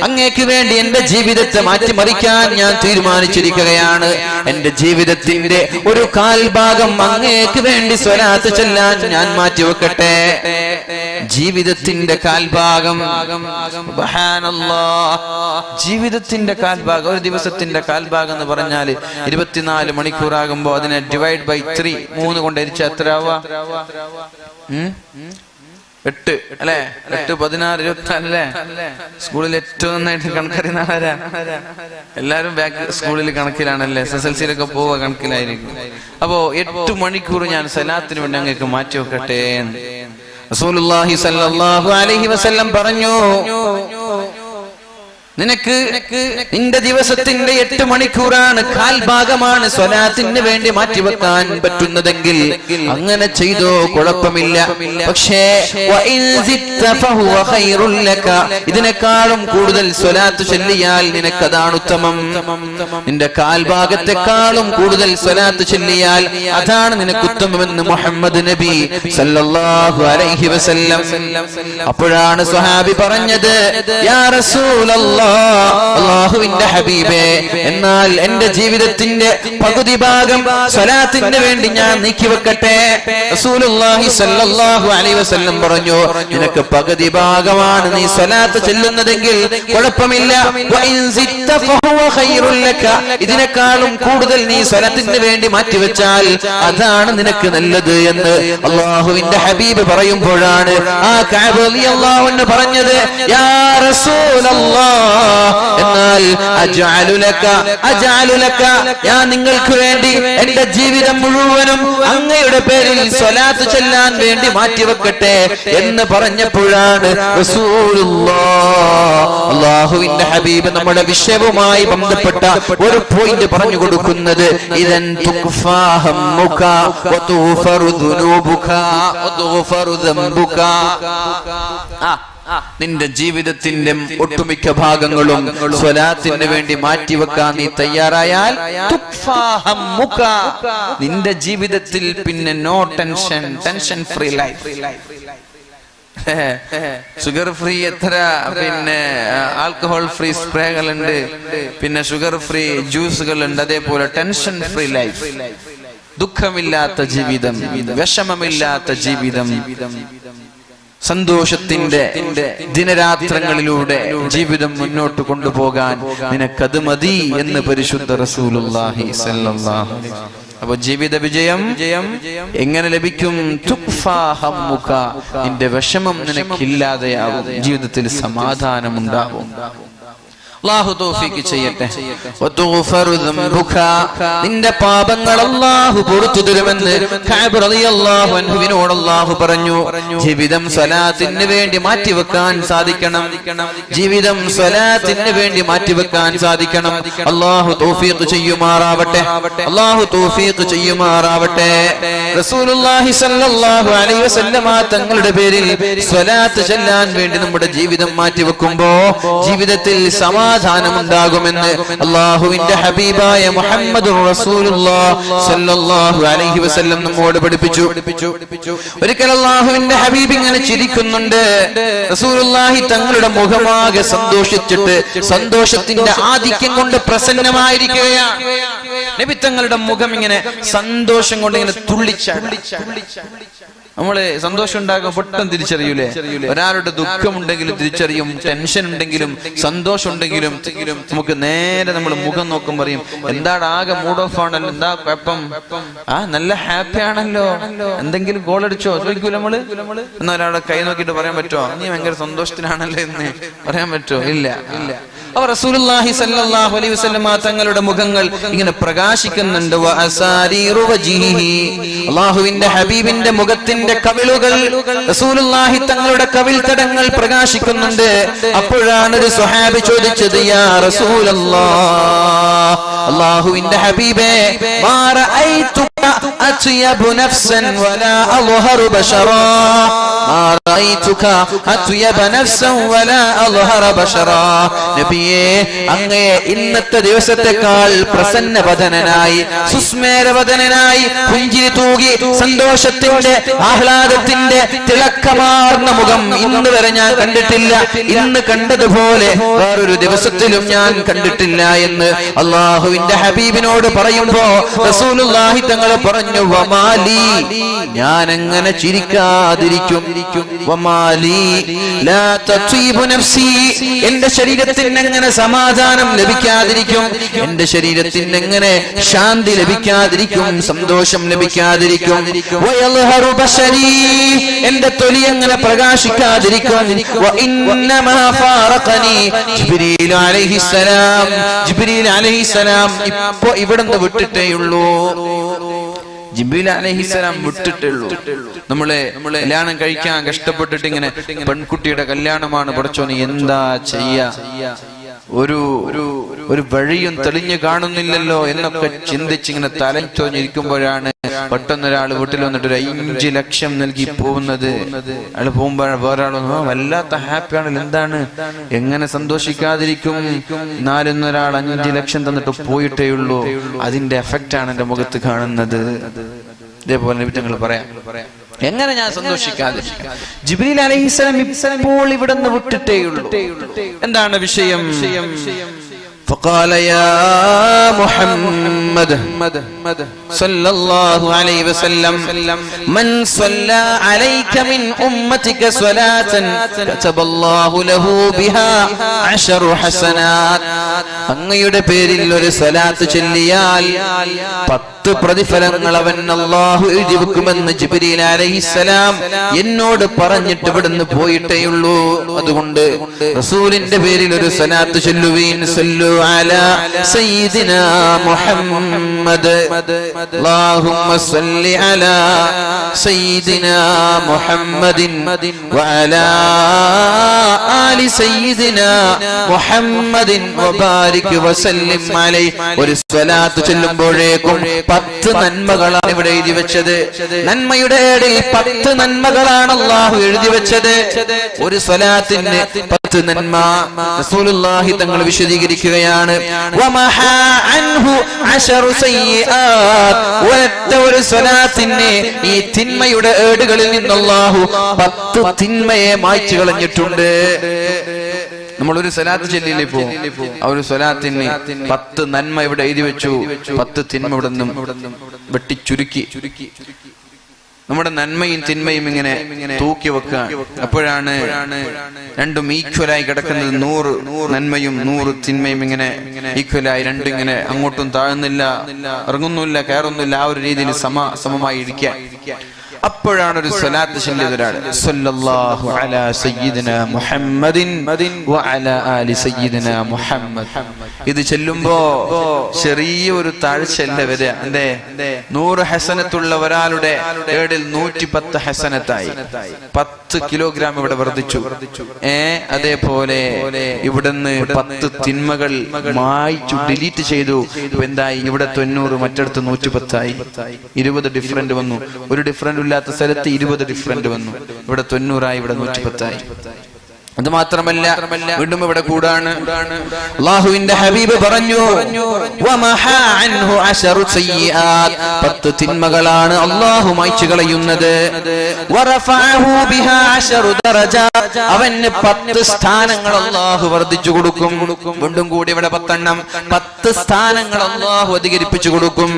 അങ്ങേക്ക് വേണ്ടി എന്റെ ജീവിതത്തെ മാറ്റിമറിക്കാൻ ഞാൻ തീരുമാനിച്ചിരിക്കുകയാണ്. എന്റെ ജീവിതത്തിന്റെ ഒരു കാൽഭാഗം അങ്ങേക്ക് വേണ്ടി സ്വലാത്ത് ചൊല്ലാൻ ഞാൻ മാറ്റിവെക്കട്ടെ. ജീവിതത്തിന്റെ കാൽഭാഗം, സുബ്ഹാനല്ലാഹ്, ജീവിതത്തിന്റെ കാൽഭാഗം. ഒരു ദിവസത്തിന്റെ കാൽഭാഗം എന്ന് പറഞ്ഞാൽ 24 മണിക്കൂറാകുമ്പോ അതിനെ ഡിവൈഡ് ബൈ 3 കൊണ്ട് ഹരിച്ചാൽ എത്ര ആവാ? 8 അല്ലെ? 8, 16, 24 അല്ലേ? സ്കൂളിൽ ഏറ്റവും നന്നായിട്ട് കണക്കറിയുന്ന ആരാ? എല്ലാരും ബാക്ക് സ്കൂളിൽ കണക്കിലാണല്ലേ, SSLCയിലൊക്കെ പോവുക കണക്കിലായിരിക്കും. അപ്പോ 8 മണിക്കൂർ ഞാൻ സലാത്തിന് വേണ്ടി അങ്ങേക്ക് മാറ്റി വെക്കട്ടെ. റസൂലുള്ളാഹി സ്വല്ലല്ലാഹു അലൈഹി വസല്ലം പറഞ്ഞു, നിനക്ക് നിന്റെ ദിവസത്തിന്റെ 8 മണിക്കൂറാണ്, കാൽഭാഗമാണ് സ്വലാത്തിന് വേണ്ടി മാറ്റിവെക്കാൻ പറ്റുന്നതെങ്കിൽ അങ്ങനെ ചെയ്തോ, കുഴപ്പമില്ല. പക്ഷേ ഇതിനേക്കാളും കൂടുതൽ സ്വലാത്ത് ചൊല്ലിയാൽ നിനക്കതാണ് ഉത്തമം. നിന്റെ കാൽഭാഗത്തെക്കാളും കൂടുതൽ സ്വലാത്ത് ചൊല്ലിയാൽ അതാണ് നിനക്ക് ഉത്തമമെന്ന് മുഹമ്മദ് നബി സല്ലല്ലാഹു അലൈഹി വസല്ലം. അപ്പോഴാണ് സ്വഹാബി പറഞ്ഞത്, യാ റസൂലല്ലാഹ്, അല്ലാഹുവിന്റെ ഹബീബേ, എന്നാൽ എന്റെ ജീവിതത്തിന്റെ പകുതി ഭാഗം സ്വലാത്തിന് വേണ്ടി ഞാൻ നീക്കിവെക്കട്ടെ. റസൂലുള്ളാഹി സ്വല്ലല്ലാഹു അലൈഹി വസല്ലം പറഞ്ഞു, നിനക്ക് പകുതി ഭാഗമാണ് നീ സ്വലാത്ത് ചൊല്ലുന്നതെങ്കിൽ കുഴപ്പമില്ല. ഇതിനേക്കാളും കൂടുതൽ നീ സ്വലാത്തിന് വേണ്ടി മാറ്റിവെച്ചാൽ അതാണ് നിനക്ക് നല്ലത് എന്ന് അല്ലാഹുവിന്റെ ഹബീബ് പറയുമ്പോഴാണ് ആ കഅബ് റളിയല്ലാഹു അൻഹു പറഞ്ഞത്, യാ റസൂലല്ലാഹ്, എന്നാൽ ഞാൻ നിങ്ങൾക്ക് വേണ്ടി എന്റെ ജീവിതം മുഴുവനും അങ്ങയുടെ പേരിൽ സ്വലാത്ത് ചൊല്ലാൻ വേണ്ടി മാറ്റിവെക്കട്ടെ എന്ന് പറഞ്ഞപ്പോഴാണ് അല്ലാഹുവിന്റെ ഹബീബ് നമ്മുടെ വിഷയവുമായി ബന്ധപ്പെട്ട ഒരു പോയിന്റ് പറഞ്ഞു കൊടുക്കുന്നത്. ഇദൻ തുഖ്ഫാ ഹമ്മുക വതുഗ്ഫറു ദുനൂബുക വതുഗ്ഫറു ദംബുക. നിന്റെ ജീവിതത്തിന്റെ ഒട്ടുമിക്ക ഭാഗങ്ങളും സ്വലാത്തിന് വേണ്ടി മാറ്റിവെക്കാൻ നീ തയ്യാറായാൽ നിന്റെ ജീവിതത്തിൽ പിന്നെ no tension, tension free life. Sugar free എത്ര പിന്നെ ആൽക്കഹോൾ ഫ്രീ സ്പ്രേകളുണ്ട്, പിന്നെ ഷുഗർ ഫ്രീ ജ്യൂസുകളുണ്ട്, അതേപോലെ ടെൻഷൻ ഫ്രീ ലൈഫ്, ദുഃഖമില്ലാത്ത ജീവിതം, വിഷമമില്ലാത്ത ജീവിതം, സന്തോഷത്തിന്റെ ദിനരാത്രങ്ങളിലൂടെ ജീവിതം മുന്നോട്ട് കൊണ്ടുപോകാൻ നിനക്കത് മതി എന്ന് പരിശുദ്ധ റസൂലുള്ളാഹി സ്വല്ലല്ലാഹു അലൈഹി വസല്ലം. അപ്പൊ ജീവിത വിജയം എങ്ങനെ ലഭിക്കും? തുഖ്ഫാ ഹമ്മുക, നിന്റെ വിഷമം നിനക്കില്ലാതെയാവും, ജീവിതത്തിൽ സമാധാനമുണ്ടാവും. അല്ലാഹു തൗഫീഖ് ചെയ്യട്ടെ. വതുഗ്ഫറു ദംബുക, നിന്റെ പാപങ്ങൾ അല്ലാഹു പുറത്തു തരുമെന്ന് കഅബ് റളിയല്ലാഹു അൻഹുവിനോട് അല്ലാഹു പറഞ്ഞു. ജീവിതം സ്വലാത്തിന് വേണ്ടി മാറ്റിവെക്കാൻ സാധിക്കണം, ജീവിതം സ്വലാത്തിന് വേണ്ടി മാറ്റിവെക്കാൻ സാധിക്കണം. അല്ലാഹു തൗഫീഖ് ചെയ്യുമാറാവട്ടെ, അല്ലാഹു തൗഫീഖ് ചെയ്യുമാറാവട്ടെ. റസൂലുള്ളാഹി സ്വല്ലല്ലാഹു അലൈഹി വസല്ലമ തങ്ങളുടെ പേരിൽ സ്വലാത്ത് ചൊല്ലാൻ വേണ്ടി നമ്മുടെ ജീവിതം മാറ്റിവെക്കുമ്പോ ജീവിതത്തിൽ സമാധാനമുണ്ടാകുമെന്ന് അല്ലാഹുവിന്റെ ഹബീബായ മുഹമ്മദുർ റസൂലുള്ളാഹി സ്വല്ലല്ലാഹു അലൈഹി വസല്ലം നമ്മോട് പഠിപ്പിച്ചു. ഒരിക്കൽ അല്ലാഹുവിന്റെ ഹബീബ് ഇങ്ങനെ ചിരിക്കുന്നുണ്ട്. റസൂലുള്ളാഹി തങ്ങളുടെ മുഖമാകെ സന്തോഷിച്ചിട്ട് സന്തോഷത്തിന്റെ ആധിക്യം കൊണ്ട് പ്രസന്നമായിരിക്കുകയാണ്. നബി തങ്ങളുടെ മുഖം ഇങ്ങനെ സന്തോഷം കൊണ്ട് ഇങ്ങനെ തുള്ളിച്ചാടി. നമ്മള് സന്തോഷം ഉണ്ടാകുമ്പോൾ പെട്ടെന്ന് തിരിച്ചറിയൂലേ? ഒരാളുടെ ദുഃഖമുണ്ടെങ്കിലും തിരിച്ചറിയും, ടെൻഷൻ ഉണ്ടെങ്കിലും സന്തോഷം ഉണ്ടെങ്കിലും നമുക്ക് നേരെ നമ്മൾ മുഖം നോക്കും, പറയും എന്താണ് ആകെ മൂഡ് ഓഫ് ആണല്ലോ, എന്താ കുഴപ്പം? നല്ല ഹാപ്പി ആണല്ലോ, എന്തെങ്കിലും ഗോൾ അടിച്ചോ ചോദിക്കൂല നമ്മള്? എന്നാ ഒരാളുടെ കൈ നോക്കിയിട്ട് പറയാൻ പറ്റുമോ നീ ഭയങ്കര സന്തോഷത്തിനാണല്ലോ എന്ന് പറയാൻ പറ്റുമോ? ഇല്ല. അപ്പോൾ റസൂലുള്ളാഹി സ്വല്ലല്ലാഹു അലൈഹി വസല്ലം തങ്ങളുടെ മുഖങ്ങൾ ഇങ്ങനെ പ്രകാശിക്കുന്നുണ്ട്. അല്ലാഹുവിന്റെ ഹബീബിന്റെ മുഖത്തിന്റെ കവിളുകൾ, റസൂലുള്ളാഹി തങ്ങളുടെ കവിൾ തടങ്ങൾ പ്രകാശിക്കുന്നുണ്ട്. അപ്പോഴാണ് ഒരു സ്വഹാബി ചോദിച്ചത്, യാ റസൂലല്ലാഹ്, അല്ലാഹുവിന്റെ ഹബീബേ, മാ റഅയ്തുക അത്യബു നഫ്സൻ വലാ അദ്ഹറു ബശറാ മാ റഅയ്തുക അത്യബ നഫ്സൻ വലാ അദ്ഹറ ബശറാ. നബിയേ, അങ്ങയെ ഇന്നത്തെ ദിവസത്തെക്കാൾ പ്രസന്നവദനനായി, സുസ്മേരവദനനായി, പുഞ്ചിരി തൂകി സന്തോഷത്തിന്റെ ആഹ്ലാദത്തിന്റെ തിളക്കമാർന്ന മുഖം ഇന്ന് വരെ ഞാൻ കണ്ടിട്ടില്ല. ഇന്ന് കണ്ടതുപോലെ വേറൊരു ദിവസത്തിലും ഞാൻ കണ്ടിട്ടില്ല എന്ന് അള്ളാഹുവിന്റെ ഹബീബിനോട് പറയുമ്പോ റസൂലുള്ളാഹി തങ്ങൾ പറഞ്ഞു, വമാലി, ഞാൻ എങ്ങനെ ചിരിക്കാതിരിക്കും? വമാലി ലാ തത്വീബു നഫ്സി, എന്റെ ശരീരത്തിന് എങ്ങനെ സമാധാനം ലഭിക്കാതിരിക്കും? എന്റെ ശരീരത്തിന് എങ്ങനെ ശാന്തി ലഭിക്കാതിരിക്കും? സന്തോഷം ലഭിക്കാതിരിക്കും? വയൽഹറു ബശരീ, എന്റെ തൊലി എങ്ങനെ പ്രകാശിക്കാതിരിക്കും? വഇന്നമാ ഫാറഖനി ജിബ്രീൽ അലൈഹിസ്സലാം, ജിബ്രീൽ അലൈഹിസ്സലാം ഇപ്പോ ഇവിടുന്ന് വിട്ടിട്ടേയുള്ളൂ. ജിബ്രീൽ അലൈഹിസ്സലാം വിട്ടിട്ടുള്ളൂ. നമ്മളെ കല്യാണം കഴിക്കാൻ കഷ്ടപ്പെട്ടിട്ട് ഇങ്ങനെ പെൺകുട്ടിയുടെ കല്യാണമാണ്, പടച്ചോനെ എന്താ ചെയ്യാ, ഒരു വഴിയും തെളിഞ്ഞു കാണുന്നില്ലല്ലോ എന്നൊക്കെ ചിന്തിച്ചിങ്ങനെ തലച്ചോഞ്ഞിരിക്കുമ്പോഴാണ് പെട്ടെന്നൊരാൾ വീട്ടിൽ വന്നിട്ട് ഒരു 5 ലക്ഷം നൽകി പോകുന്നത്. അയാൾ പോകുമ്പോ വേറൊരാൾ വല്ലാത്ത ഹാപ്പിയാണല്ലോ, എന്താണ്, എങ്ങനെ സന്തോഷിക്കാതിരിക്കും? 5 ലക്ഷം തന്നിട്ട് പോയിട്ടേ ഉള്ളൂ. അതിന്റെ എഫക്റ്റ് ആണ് എന്റെ മുഖത്ത് കാണുന്നത്. ഇതേപോലെ നബിതങ്ങൾ പറയാം, എങ്ങനെ ഞാൻ സന്തോഷിക്കാതെ? ജിബ്രീൽ അലൈഹിസ്സലാം ഇപ്പോൾ ഇവിടുന്ന് വിട്ടിട്ടേയുള്ളൂ. എന്താണ് വിഷയം? فقال يا محمد صلى الله عليه وسلم من صلى عليك من أمتك صلاة كتب الله له بها 10 حسنات. അങ്ങയുടെ പേരിൽ ഒരു സ്വലാത്ത് ചൊല്ലിയാൽ 10 പ്രതിഫലങ്ങൾ അവൻ അല്ലാഹു എഴുതി വെക്കുമെന്ന് ജിബ്രീൽ അലൈഹിസ്സലാം എന്നോട് പറഞ്ഞിട്ട് ഇവിടുന്ന് പോയിട്ടേയുള്ളൂ. അതുകൊണ്ട് റസൂലിന്റെ പേരിൽ ഒരു സ്വലാത്ത് ചൊല്ലുവീൻ. സല്ലു അലാ സയ്യിദിനാ മുഹമ്മദ്, അല്ലാഹുമ്മ സല്ലി അലാ സയ്യിദിനാ മുഹമ്മദിൻ വഅലാ ആലി സയ്യിദിനാ മുഹമ്മദിൻ വബാരിക് വസല്ലിം അലൈഹി. ഒരു സ്വലാത്ത് ചൊല്ലുമ്പോഴേക്കും 10 നന്മകളാണ് ഇവിടെ എഴുതി വെച്ചത്. നന്മയുടെ ഏടിൽ 10 നന്മകളാണ് അല്ലാഹു എഴുതി വെച്ചത്. ഒരു സ്വലാത്തിന് 10 നന്മ. റസൂലുള്ളാഹി തങ്ങൾ വിശദീകരിക്കുകയാണ്, വമഹാ അൻഹു 10 സയ്യിആത്. ഒരു സ്വലാത്തിന് ഈ തിന്മയുടെ ഏടുകളിൽ നിന്ന് അല്ലാഹു 10 തിന്മയെ മായ്ച്ചു കളഞ്ഞിട്ടുണ്ട്. നമ്മളൊരു സ്വലാത്ത് ചൊല്ലിയില്ലേ ഇപ്പോ, ആ ഒരു സ്വലാത്തിന് 10 നന്മ ഇവിടെ എഴുതി വെച്ചു, 10 തിന്മ ഇവിടെ നിന്നും വെട്ടിച്ചുരുക്കി. നമ്മുടെ നന്മയും തിന്മയും ഇങ്ങനെ തൂക്കി വെക്കുക. അപ്പോഴാണ് രണ്ടും ഈക്വലായി കിടക്കുന്നത്. 100 നന്മയും 100 തിന്മയും ഇങ്ങനെ ഈക്വലായി, രണ്ടും ഇങ്ങനെ അങ്ങോട്ടും താഴുന്നില്ല, ഇറങ്ങുന്നില്ല, കയറുന്നില്ല, ആ ഒരു രീതിയിൽ സമമായി ഇരിക്കുക. അപ്പോഴാണ് ഒരു സ്വലാത്ത് ചൊല്ലിയത് ഒരാൾ, സല്ലല്ലാഹു അലാ സയ്യിദിനാ മുഹമ്മദിൻ വഅലാ ആലി സയ്യിദിനാ മുഹമ്മദ്. ഇത് ചൊല്ലുമ്പോ ചെറിയൊരു താഴ്ചയല്ല വരിക. എന്തേ? 100 ഹസനത്തുള്ള ഒരാളുടെ ഏടിൽ 110 ഹസനത്തായി. 10 കിലോഗ്രാം ഇവിടെ വർദ്ധിച്ചു. അതേപോലെ ഇവിടുന്ന് 10 തിന്മകൾ മായ്ച്ചു, ഡിലീറ്റ് ചെയ്തു. എന്തായി? ഇവിടെ 90, മറ്റിടത്ത് 110 ആയി. 20 ഡിഫറന്റ് വന്നു. ഒരു ഡിഫറന്റ് ഇല്ലാത്ത സ്ഥലത്ത് 20 ഡിഫറന്റ് വന്നു. ഇവിടെ 90 ആയി, ഇവിടെ 110 ആയി. അത് മാത്രമല്ല, വീണ്ടും ഇവിടെ കൂടാണ്. അല്ലാഹുവിന്റെ ഹബീബ് പറഞ്ഞു, വമഹാ അൻഹു 10 സയ്യിആത്. 10 തിന്മകളാണ് അല്ലാഹു മായ്ച്ചു കളയുന്നത്. വറഫഅഹു ബിഹാ 10 ദറജാത്. അവന് 10 സ്ഥാനങ്ങൾ അല്ലാഹു വർദ്ധിച്ചു കൊടുക്കും. വീണ്ടും കൂടി ഇവിടെ 10 എണ്ണം, 10 സ്ഥാനങ്ങൾ അല്ലാഹു അധികരിപ്പിച്ചു കൊടുക്കും.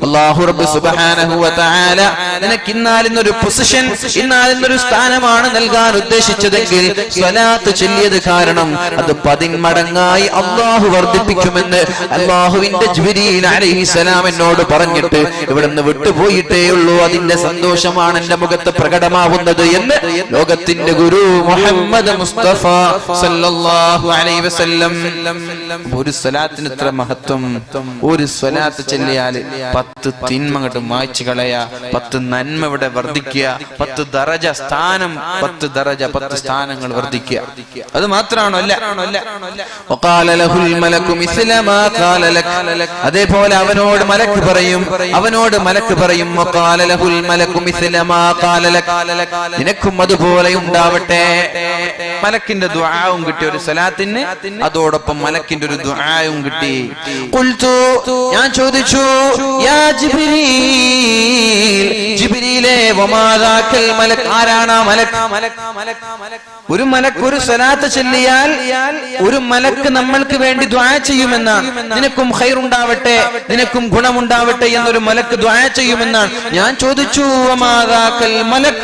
അല്ലാഹു റബ്ബ് സുബ്ഹാനഹു വ തആല നിനക്ക് ഇന്നാലിന്നൊരു പൊസിഷൻ, ഇന്നാലിന്നൊരു സ്ഥാനമാണ് നൽകാൻ ഉദ്ദേശിച്ചതെങ്കിൽ സ്വലാത്ത് ചൊല്ലിയത് കാരണം അത് 10 മടങ്ങായി അല്ലാഹു വർദ്ധിപ്പിക്കുമെന്ന് അല്ലാഹുവിന്റെ ജിബ്രീൽ അലൈഹിസ്സലാം എന്നോട് പറഞ്ഞിട്ട് ഇവിടുന്ന് വിട്ടുപോയിട്ടേ ഉള്ളൂ. അതിന്റെ സന്തോഷമാണ് എന്റെ മുഖത്ത് പ്രകടമാവുന്നത് എന്ന് ലോകത്തിന്റെ ഗുരു മുഹമ്മദ് മുസ്തഫ സല്ലല്ലാഹു അലൈഹി വസല്ലം. ഒരു സ്വലാത്തിന് ഇത്ര മഹത്വം. ഒരു സ്വലാത്ത് ചൊല്ലിയാൽ 10 തിന്മ അങ്ങോട്ട് മായ്ച്ചു കളയാ, 10 നന്മ ഇവിടെ വർദ്ധിക്കുക, 10 ദറജ സ്ഥാനം, 10 ദറജ, 10 സ്ഥാനങ്ങൾ വർദ്ധിക്കുക. അത് മാത്രമാണോ? അല്ല. വഖാല ലഹുൽ മലകു മിസ്ല മാ ഖാല ലക, അതേപോലെ അവനോട് മലക്ക് പറയും വഖാല ലഹുൽ മലകു മിസ്ല മാ ഖാല ലക, നിനക്കും അതുപോലെ ഉണ്ടാവട്ടെ. മലക്കിന്റെ ദുആവും കിട്ടി, ഒരു സലാത്തിന് അതോടൊപ്പം മലക്കിന്റെ ഒരു ദുആവും കിട്ടി. ഖുൽതു, ഞാൻ ചോദിച്ചു, യാ ജിബ്രീൽ, ജിബ്രീലേ, വമാ ദാക്കൽ മലക്, ആരാണ് ആ മലക്ക്? ഒരു മലക്ക് ഒരു സലാത്ത് ചൊല്ലിയാൽ ഒരു മലക്ക് നമ്മൾക്ക് വേണ്ടി ദുആ ചെയ്യുമെന്നാണ്. നിനക്കും ഖൈറുണ്ടാവട്ടെ, നിനക്കും ഗുണമുണ്ടാവട്ടെ എന്നൊരു മലക്ക് ദുആ ചെയ്യുമെന്നാണ്. ഞാൻ ചോദിച്ചു, വമാ ദാക്കൽ മലക്,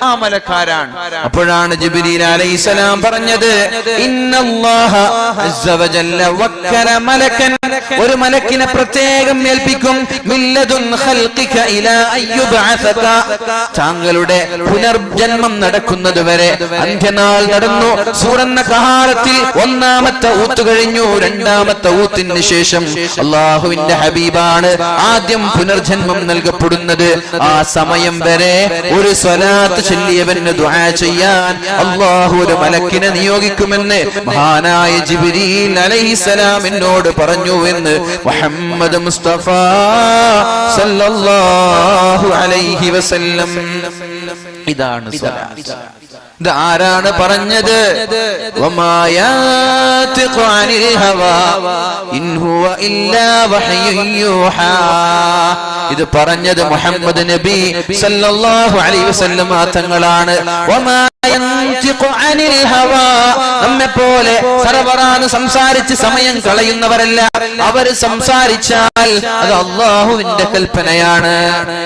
ആ മലക്ക് ആരാണ്? അപ്പോഴാണ് ജിബ്രീൽ അലൈഹിസ്സലാം പറഞ്ഞത്, ഇന്നല്ലാഹ അസ്സ വജല്ല വക്കല മലകൻ, ഒരു മലക്കിനെ പ്രത്യേകം ഏൽപ്പിക്കും, മില്ലദുൻ ഖൽഖിക ഇലാ അയ്യുബഅസക, താങ്കളുടെ പുനർജന്മം നടക്കുന്നതുവരെ. അന്ത്യനാൾ നടന്നു. സൂറന്ന കാലത്തിൽ ഒന്നാമത്തെ ഊത്ത് കഴിഞ്ഞു. രണ്ടാമത്തെ ഊത്തിന് ശേഷം അള്ളാഹുവിന്റെ ഹബീബാണ് ആദ്യം പുനർജന്മം നൽകപ്പെടുന്നത്. ആ സമയം വരെ ഒരു സ്വലാത്ത് ചൊല്ലിയവന് ദുആ ചെയ്യാൻ അള്ളാഹു ഒരു മലക്കിനെ നിയോഗിക്കുമെന്ന് മഹാനായ ജിബ്രീൽ അലൈഹിസ്സലാം എന്നോട് പറഞ്ഞു എന്ന് മുഹമ്മദ് മുസ്തഫ സല്ലല്ലാഹു അലൈഹി വസല്ലം. ഇതാണ് സ്വലാത്ത്. ഇത് ആരാണ് പറഞ്ഞത്? വമാ യാതിഖു അനിൽ ഹവാ ഇൻ ഹുവ ഇല്ലാ വഹ്യുൻ യൂഹാ. ഇത് പറഞ്ഞത് മുഹമ്മദ് നബി സല്ലല്ലാഹു അലൈഹി വസല്ലം തങ്ങളാണ്. വമാ യൻതിഖു അനിൽ ഹവാ, നമ്മെപ്പോലെ സർവറാണ് സംസാരിച്ച് സമയം കളയുന്നവരല്ല. അവർ സംസാരിച്ചാൽ അത് അല്ലാഹുവിന്റെ കൽപ്പനയാണ്.